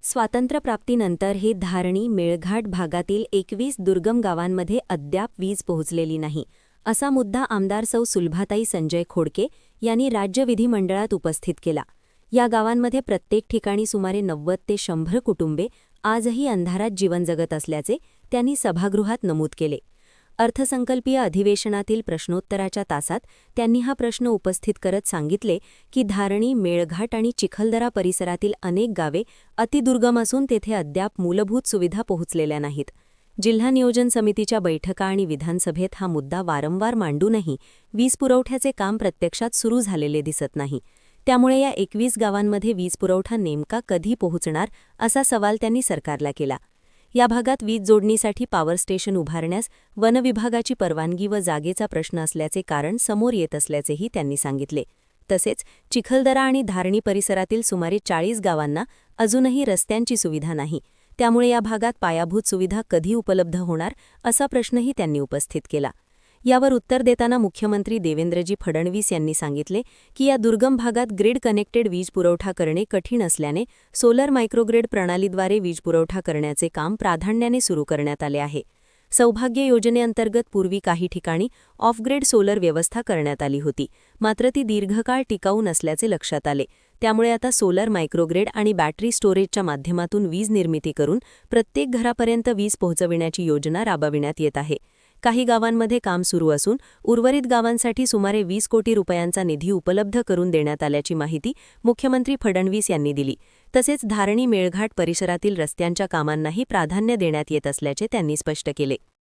स्वातंत्र्यप्राप्तीनंतर हे धारणी मेळघाट भागातील 21 दुर्गम गावांमध्ये अद्याप वीज पोहोचलेली नाही, असा मुद्दा आमदार सौ सुलभाताई संजय खोडके यांनी राज्य विधिमंडळात उपस्थित केला. या गावांमध्ये प्रत्येक ठिकाणी सुमारे 90 ते 100 कुटुंबे आजही अंधारात जीवन जगत असल्याचे त्यांनी सभागृहात नमूद केले. अर्थसंकल्पीय अधिवेशनातील प्रश्नोत्तराच्या तासात त्यांनी हा प्रश्न उपस्थित करत सांगितले की धारणी, मेळघाट आणि चिखलदरा परिसरातील अनेक गावे अतिदुर्गम असून तेथे अद्याप मूलभूत सुविधा पोहोचलेल्या नाहीत. जिल्हा नियोजन समितीच्या बैठका आणि विधानसभेत हा मुद्दा वारंवार मांडूनही वीज पुरवठ्याचे काम प्रत्यक्षात सुरू झालेले दिसत नाही. त्यामुळे या 21 गावांमध्ये वीज पुरवठा नेमका कधी पोहोचणार असा सवाल त्यांनी सरकारला केला. या भागात वीज जोडणीसाठी पॉवर स्टेशन उभारण्यास वन विभागाची परवानगी व जागेचा प्रश्न असल्याचे कारण समोर येत असल्याचेही त्यांनी सांगितले. तसेच चिखलदरा आणि धारणी परिसरातील सुमारे 40 गावांना अजूनही रस्त्यांची सुविधा नाही. त्यामुळे या भागात पायाभूत सुविधा कधी उपलब्ध होणार असा प्रश्नही त्यांनी उपस्थित केला. यावर उत्तर देताना मुख्यमंत्री देवेंद्रजी फडणवीस यांनी सांगितले की या दुर्गम भागात ग्रिड कनेक्टेड वीज पुरवठा करणे कठीण असल्याने सोलर मायक्रोग्रिड प्रणालीद्वारे वीज पुरवठा करण्याचे काम प्राधान्याने सुरू करण्यात आले आहे. सौभाग्य योजनेअंतर्गत पूर्वी काही ठिकाणी ऑफ ग्रिड सोलर व्यवस्था करण्यात आली होती, मात्र ती दीर्घकाळ टिकाऊ नसल्याचे लक्षात आले. त्यामुळे आता सोलर मायक्रोग्रिड आणि बॅटरी स्टोरेजच्या माध्यमातून वीज निर्मिती करून प्रत्येक घरापर्यंत वीज पोहोचविण्याची योजना राबविण्यात येत आहे. काही गावांमध्ये काम सुरू असून उर्वरित गावांसाठी सुमारे 20 कोटी रुपयांचा निधी उपलब्ध करून देण्यात आल्याची माहिती मुख्यमंत्री फडणवीस यांनी दिली. तसेच धारणी मेळघाट परिसरातील रस्त्यांच्या कामांनाही प्राधान्य देण्यात येत असल्याचे त्यांनी स्पष्ट केले.